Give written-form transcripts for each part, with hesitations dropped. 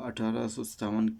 1857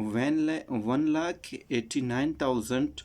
1,89,000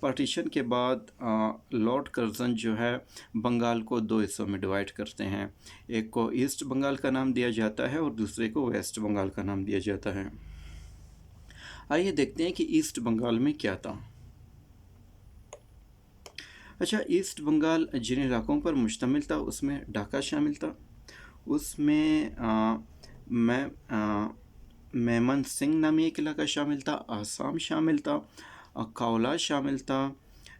partition کے بعد lord Curzon جو ہے بنگال کو دو حصوں میں ڈیوائڈ کرتے ہیں، ایک کو ایسٹ بنگال کا نام دیا جاتا ہے اور دوسرے کو ویسٹ بنگال کا نام دیا جاتا ہے۔ آئیے دیکھتے ہیں کہ ایسٹ بنگال میں کیا تھا۔ اچھا، ایسٹ بنگال جن علاقوں پر مشتمل تھا اس میں ڈھاکہ شامل تھا، اس میں میمن سنگھ نامی ایک علاقہ شامل تھا، آسام شامل تھا، کاولا شامل تھا،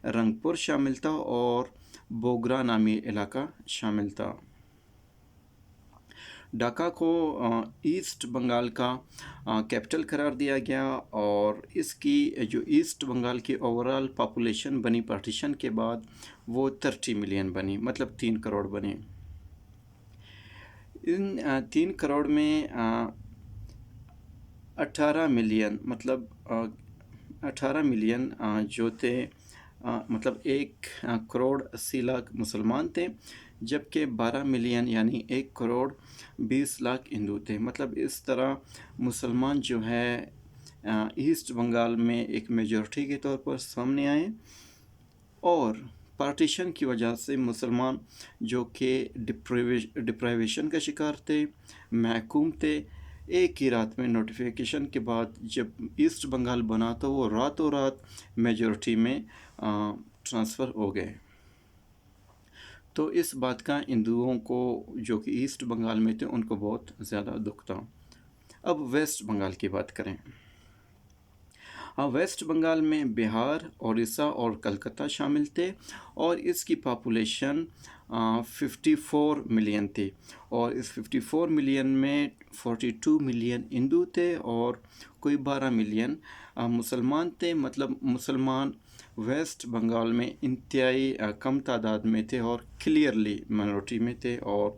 رنگپور شامل تھا اور بوگرا نامی علاقہ شامل تھا۔ ڈھاکہ کو ایسٹ بنگال کا کیپٹل قرار دیا گیا اور اس کی جو ایسٹ بنگال کی اوورال پاپولیشن بنی پارٹیشن کے بعد وہ 30 ملین بنی، مطلب 3 کروڑ بنی۔ ان 3 کروڑ میں 18 ملین مطلب 18 ملین جو تھے مطلب 1 کروڑ 80 لاکھ مسلمان تھے، جبکہ 12 ملین یعنی 1 کروڑ 20 لاکھ ہندو تھے۔ مطلب اس طرح مسلمان جو ہے ایسٹ بنگال میں ایک میجورٹی کے طور پر سامنے آئے، اور پارٹیشن کی وجہ سے مسلمان جو کہ ڈپرائیویشن کا شکار تھے، محکوم تھے، ایک ہی رات میں نوٹیفیکیشن کے بعد جب ایسٹ بنگال بنا تو وہ راتوں رات میجورٹی میں ٹرانسفر ہو گئے۔ تو اس بات کا ہندوؤں کو جو کہ ایسٹ بنگال میں تھے ان کو بہت زیادہ دکھ تھا۔ اب ویسٹ بنگال کی بات کریں۔ ویسٹ بنگال میں بہار، اڑیسہ اور کلکتہ شامل تھے اور اس کی پاپولیشن 54 ملین تھی، اور اس 54 ملین میں 42 ملین ہندو تھے اور کوئی 12 ملین مسلمان تھے۔ مطلب مسلمان ویسٹ بنگال میں انتہائی کم تعداد میں تھے اور کلیئرلی مائنورٹی میں تھے، اور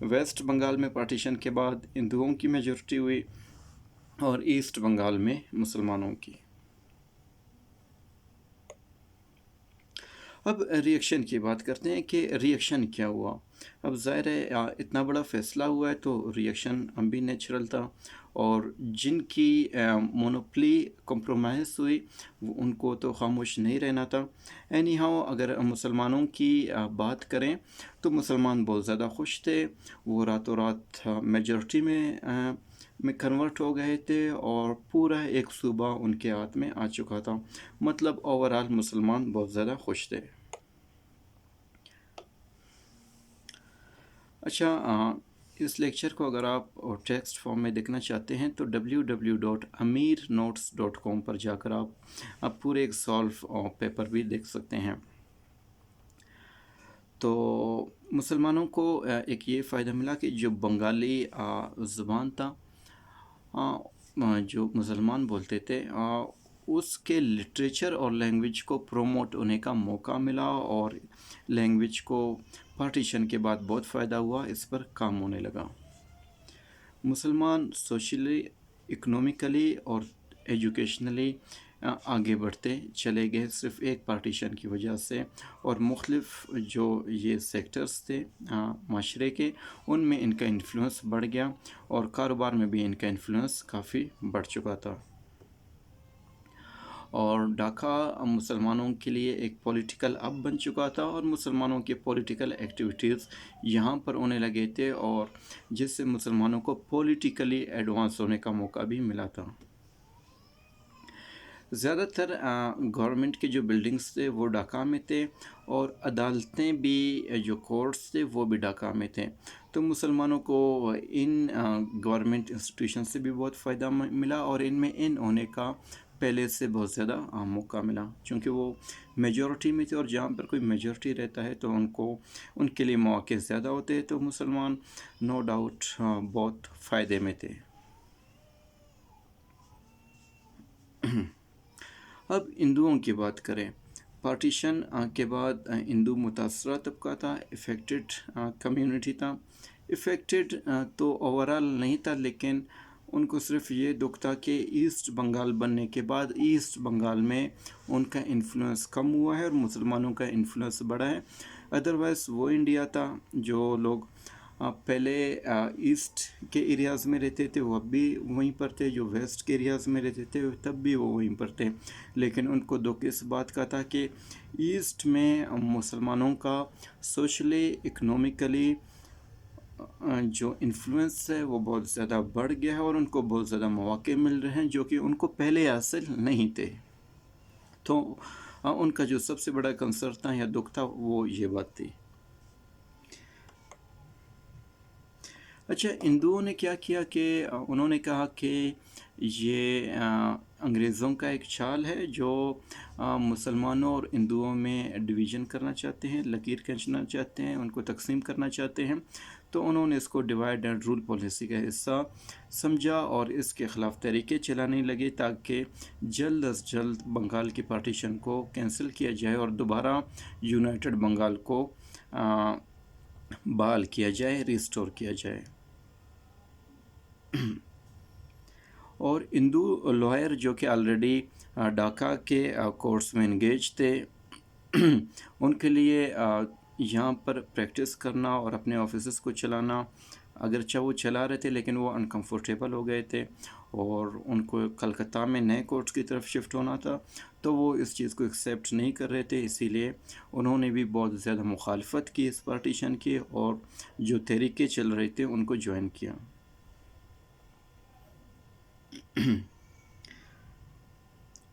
ویسٹ بنگال میں پارٹیشن کے بعد ہندوؤں کی میجورٹی ہوئی اور ایسٹ بنگال میں مسلمانوں کی۔ اب ریئیکشن کی بات کرتے ہیں کہ ریئیکشن کیا ہوا۔ اب ظاہر ہے اتنا بڑا فیصلہ ہوا ہے تو ریئیکشن بھی نیچرل تھا، اور جن کی مونوپلی کمپرومائز ہوئی ان کو تو خاموش نہیں رہنا تھا۔ اینی ہاؤ اگر مسلمانوں کی بات کریں تو مسلمان بہت زیادہ خوش تھے، وہ راتوں رات میجورٹی میں کنورٹ ہو گئے تھے اور پورا ایک صوبہ ان کے ہاتھ میں آ چکا تھا۔ مطلب اوورال مسلمان بہت زیادہ خوش تھے۔ اچھا، اس لیکچر کو اگر آپ ٹیکسٹ فارم میں دیکھنا چاہتے ہیں تو www.amirnotes.com پر جا کر آپ پورے ایک سالو پیپر بھی دیکھ سکتے ہیں۔ تو مسلمانوں کو ایک یہ فائدہ ملا کہ جو بنگالی زبان تھا جو مسلمان بولتے تھے، اس کے لٹریچر اور لینگویج کو پروموٹ ہونے کا موقع ملا، اور لینگویج کو پارٹیشن کے بعد بہت فائدہ ہوا، اس پر کام ہونے لگا۔ مسلمان سوشلی، اکنومیکلی اور ایجوکیشنلی آگے بڑھتے چلے گئے صرف ایک پارٹیشن کی وجہ سے، اور مختلف جو یہ سیکٹرز تھے معاشرے کے، ان میں ان کا انفلوئنس بڑھ گیا اور کاروبار میں بھی ان کا انفلوئنس کافی بڑھ چکا تھا۔ اور ڈھاکہ مسلمانوں کے لیے ایک پولیٹیکل ہب بن چکا تھا، اور مسلمانوں کے پولیٹیکل ایکٹیویٹیز یہاں پر ہونے لگے تھے، اور جس سے مسلمانوں کو پولیٹیکلی ایڈوانس ہونے کا موقع بھی ملا تھا۔ زیادہ تر گورنمنٹ کے جو بلڈنگز تھے وہ ڈھاکہ میں تھے، اور عدالتیں بھی جو کورٹس تھے وہ بھی ڈھاکہ میں تھے۔ تو مسلمانوں کو ان گورنمنٹ انسٹیٹیوشن سے بھی بہت فائدہ ملا، اور ان میں ان ہونے کا پہلے سے بہت زیادہ موقع ملا، چونکہ وہ میجورٹی میں تھے، اور جہاں پر کوئی میجورٹی رہتا ہے تو ان کے لیے مواقع زیادہ ہوتے ہیں، تو مسلمان نو ڈاؤٹ بہت فائدے میں تھے۔ اب ہندوؤں کی بات کریں۔ پارٹیشن کے بعد ہندو متاثرہ طبقہ تھا، افیکٹڈ کمیونٹی تھا۔ افیکٹڈ تو اوورال نہیں تھا، لیکن ان کو صرف یہ دکھ تھا کہ ایسٹ بنگال بننے کے بعد ایسٹ بنگال میں ان کا انفلوئنس کم ہوا ہے اور مسلمانوں کا انفلوئنس بڑھا ہے۔ ادروائز وہ انڈیا تھا جو لوگ پہلے ایسٹ کے ایریاز میں رہتے تھے وہ اب بھی وہیں پر تھے، جو ویسٹ کے ایریاز میں رہتے تھے تب بھی وہ وہیں پر تھے، لیکن ان کو دکھ اس بات کا تھا کہ ایسٹ میں مسلمانوں کا سوشلی اکنومیکلی جو انفلوئنس ہے وہ بہت زیادہ بڑھ گیا ہے اور ان کو بہت زیادہ مواقع مل رہے ہیں جو کہ ان کو پہلے حاصل نہیں تھے. تو ان کا جو سب سے بڑا کنسرن تھا یا دکھ تھا وہ یہ بات تھی. اچھا، ہندوؤں نے کیا کیا کہ انہوں نے کہا کہ یہ انگریزوں کا ایک چال ہے جو مسلمانوں اور ہندوؤں میں ڈویژن کرنا چاہتے ہیں، لکیر کھینچنا چاہتے ہیں، ان کو تقسیم کرنا چاہتے ہیں. تو انہوں نے اس کو ڈیوائڈ اینڈ رول پالیسی کا حصہ سمجھا اور اس کے خلاف تحریکیں چلانے لگے تاکہ جلد از جلد بنگال کی پارٹیشن کو کینسل کیا جائے اور دوبارہ یونائٹڈ بنگال کو بحال کیا جائے، ریسٹور کیا جائے. اور ہندو لوئر جو کہ آلریڈی ڈھاکہ کے کورس میں انگیج تھے، ان کے لیے یہاں پر پریکٹس کرنا اور اپنے آفیسز کو چلانا، اگرچہ وہ چلا رہے تھے لیکن وہ انکمفرٹیبل ہو گئے تھے اور ان کو کلکتہ میں نئے کورٹس کی طرف شفٹ ہونا تھا، تو وہ اس چیز کو ایکسیپٹ نہیں کر رہے تھے. اسی لیے انہوں نے بھی بہت زیادہ مخالفت کی اس پارٹیشن کی اور جو تحریکیں چل رہی تھے ان کو جوائن کیا.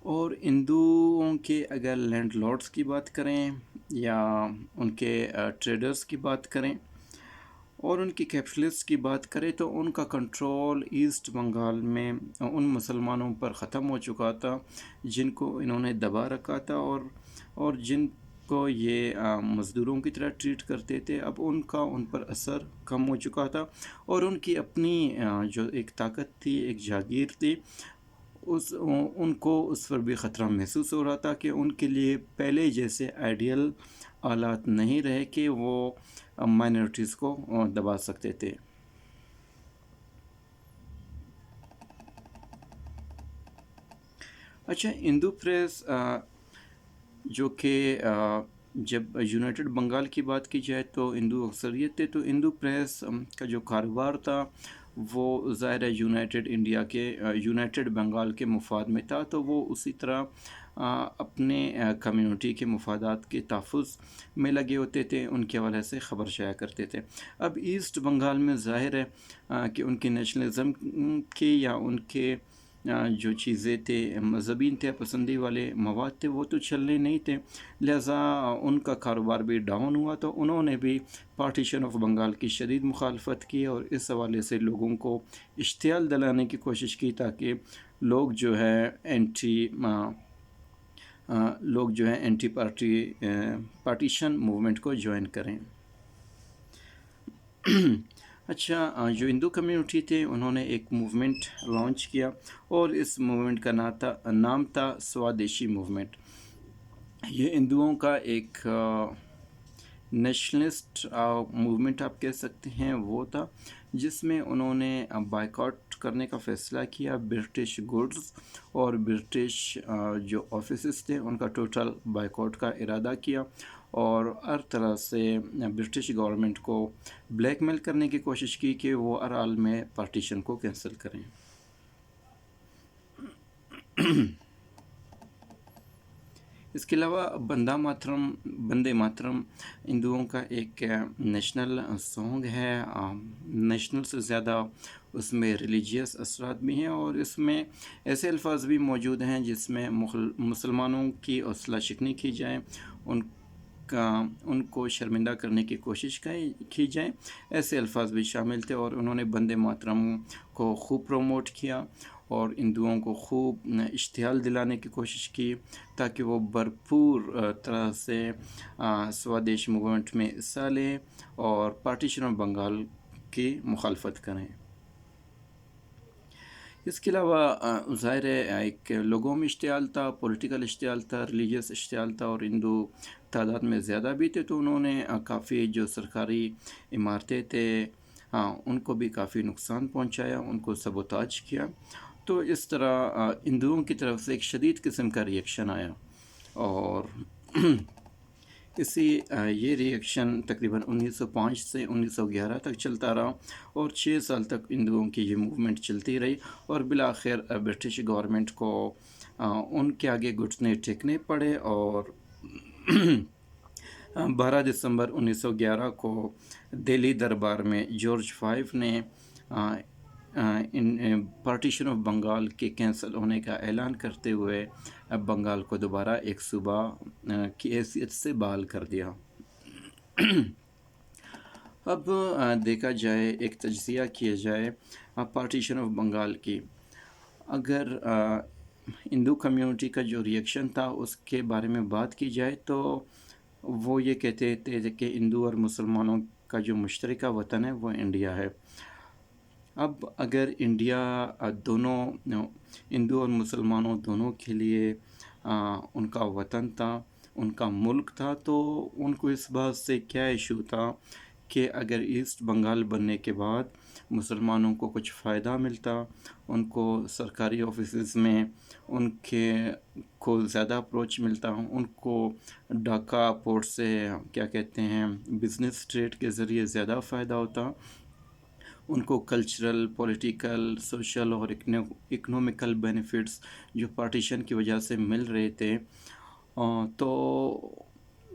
اور ہندوؤں کے اگر لینڈ لارڈس کی بات کریں یا ان کے ٹریڈرز کی بات کریں اور ان کی کیپٹلسٹ کی بات کریں تو ان کا کنٹرول ایسٹ بنگال میں ان مسلمانوں پر ختم ہو چکا تھا جن کو انہوں نے دبا رکھا تھا اور جن کو یہ مزدوروں کی طرح ٹریٹ کرتے تھے. اب ان کا ان پر اثر کم ہو چکا تھا اور ان کی اپنی جو ایک طاقت تھی، ایک جاگیر تھی، ان کو اس پر بھی خطرہ محسوس ہو رہا تھا کہ ان کے لیے پہلے جیسے آئیڈیل حالات نہیں رہے کہ وہ مائنورٹیز کو دبا سکتے تھے. اچھا، ہندو پریس جو کہ جب یونائٹڈ بنگال کی بات کی جائے تو ہندو اکثریت تھے، تو ہندو پریس کا جو کاروبار تھا وہ ظاہر ہے یونائٹڈ بنگال کے مفاد میں تھا، تو وہ اسی طرح اپنے کمیونٹی کے مفادات کے تحفظ میں لگے ہوتے تھے، ان کے حوالے سے خبر شائع کرتے تھے. اب ایسٹ بنگال میں ظاہر ہے کہ ان کی نیشنلزم کی یا ان کے جو چیزیں تھے، مذہبی انتہا پسندی والے مواد تھے، وہ تو چلنے نہیں تھے، لہٰذا ان کا کاروبار بھی ڈاؤن ہوا. تو انہوں نے بھی پارٹیشن آف بنگال کی شدید مخالفت کی اور اس حوالے سے لوگوں کو اشتعال دلانے کی کوشش کی تاکہ لوگ جو ہے اینٹی پارٹیشن موومنٹ کو جوائن کریں. اچھا، جو ہندو کمیونٹی تھے انہوں نے ایک موومنٹ لانچ کیا اور اس موومنٹ کا نام تھا سوادیشی موومنٹ. یہ ہندوؤں کا ایک نیشنلسٹ موومنٹ آپ کہہ سکتے ہیں وہ تھا، جس میں انہوں نے بائیکاٹ کرنے کا فیصلہ کیا برٹش گڈز اور برٹش جو آفیسز تھے ان کا ٹوٹل بائیکاٹ کا ارادہ کیا اور ہر طرح سے برٹش گورنمنٹ کو بلیک میل کرنے کی کوشش کی کہ وہ ہر حال میں پارٹیشن کو کینسل کریں. اس کے علاوہ بندے ماترم ہندوؤں کا ایک نیشنل سانگ ہے. نیشنل سے زیادہ اس میں ریلیجیس اثرات بھی ہیں اور اس میں ایسے الفاظ بھی موجود ہیں جس میں مسلمانوں کی حوصلہ شکنی کی جائے، ان کو شرمندہ کرنے کی کوشش کی جائے، ایسے الفاظ بھی شامل تھے. اور انہوں نے بندے ماترم کو خوب پروموٹ کیا اور ہندوؤں کو خوب اشتعال دلانے کی کوشش کی تاکہ وہ بھرپور طرح سے سوادیش موومنٹ میں حصہ لیں اور پارٹیشن آف بنگال کی مخالفت کریں. اس کے علاوہ ظاہر ہے ایک لوگوں میں اشتعال تھا، پولیٹیکل اشتعال تھا، ریلیجیس اشتعال تھا اور ہندو تعداد میں زیادہ بھی تھے، تو انہوں نے کافی جو سرکاری عمارتیں تھے ان کو بھی کافی نقصان پہنچایا، ان کو سبوتاج کیا. تو اس طرح ہندوؤں کی طرف سے ایک شدید قسم کا ریئیکشن آیا اور یہ ریئیکشن تقریباً 1905 سے 1911 تک چلتا رہا اور 6 سال تک ہندوؤں کی یہ موومنٹ چلتی رہی اور بالآخر برٹش گورنمنٹ کو ان کے آگے گھٹنے ٹیکنے پڑے اور 12 دسمبر 1911 کو دہلی دربار میں جارج فائیو نے پارٹیشن آف بنگال کے کینسل ہونے کا اعلان کرتے ہوئے بنگال کو دوبارہ ایک صوبہ کی حیثیت سے بحال کر دیا۔ اب دیکھا جائے، ایک تجزیہ کیا جائے پارٹیشن آف بنگال کی، اگر ہندو کمیونٹی کا جو ریئیکشن تھا اس کے بارے میں بات کی جائے تو وہ یہ کہتے تھے کہ ہندو اور مسلمانوں کا جو مشترکہ وطن ہے وہ انڈیا ہے۔ اب اگر انڈیا دونوں ہندو اور مسلمانوں دونوں کے لیے ان کا وطن تھا، ان کا ملک تھا، تو ان کو اس بات سے کیا ایشو تھا کہ اگر ایسٹ بنگال بننے کے بعد مسلمانوں کو کچھ فائدہ ملتا، ان کو سرکاری آفیسز میں ان کو زیادہ اپروچ ملتا، ان کو ڈھاکہ پورٹ سے کیا کہتے ہیں بزنس ٹریڈ کے ذریعے زیادہ فائدہ ہوتا، ان کو کلچرل، پولیٹیکل، سوشل اور اکنومیکل بینیفٹس جو پارٹیشن کی وجہ سے مل رہے تھے، تو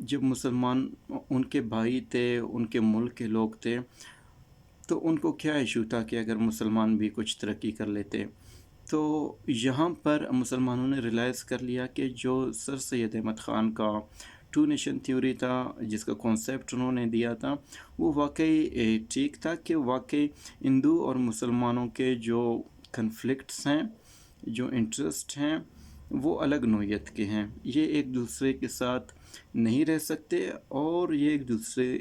جب مسلمان ان کے بھائی تھے، ان کے ملک کے لوگ تھے، تو ان کو کیا ایشو تھا کہ اگر مسلمان بھی کچھ ترقی کر لیتے۔ تو یہاں پر مسلمانوں نے ریلائز کر لیا کہ جو سر سید احمد خان کا 2 نیشن تھیوری تھا، جس کا کانسیپٹ انہوں نے دیا تھا، وہ واقعی ٹھیک تھا کہ واقعی ہندو اور مسلمانوں کے جو کنفلکٹس ہیں، جو انٹرسٹ ہیں، وہ الگ نوعیت کے ہیں، یہ ایک دوسرے کے ساتھ نہیں رہ سکتے، اور یہ ایک دوسرے،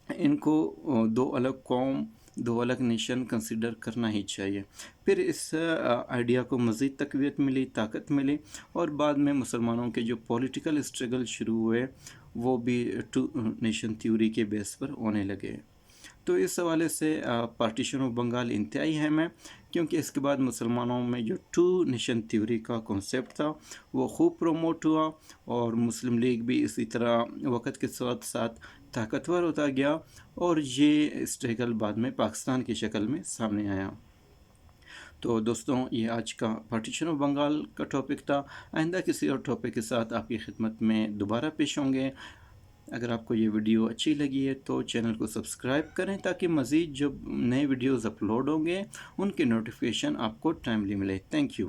ان کو دو الگ قوم، دو الگ نیشن کنسیڈر کرنا ہی چاہیے۔ پھر اس آئیڈیا کو مزید تقویت ملی، طاقت ملی، اور بعد میں مسلمانوں کے جو پولیٹیکل اسٹرگل شروع ہوئے وہ بھی 2 نیشن تھیوری کے بیس پر ہونے لگے۔ تو اس حوالے سے پارٹیشن آف بنگال انتہائی اہم ہے، کیونکہ اس کے بعد مسلمانوں میں جو 2 نیشن تھیوری کا کنسیپٹ تھا وہ خوب پروموٹ ہوا، اور مسلم لیگ بھی اسی طرح وقت کے ساتھ ساتھ طاقتور ہوتا گیا، اور یہ اسٹرگل بعد میں پاکستان کی شکل میں سامنے آیا۔ تو دوستوں، یہ آج کا پارٹیشن آف بنگال کا ٹاپک تھا۔ آئندہ کسی اور ٹاپک کے ساتھ آپ کی خدمت میں دوبارہ پیش ہوں گے۔ اگر آپ کو یہ ویڈیو اچھی لگی ہے تو چینل کو سبسکرائب کریں، تاکہ مزید جب نئے ویڈیوز اپلوڈ ہوں گے ان کے نوٹیفیکیشن آپ کو ٹائملی ملے۔ Thank you.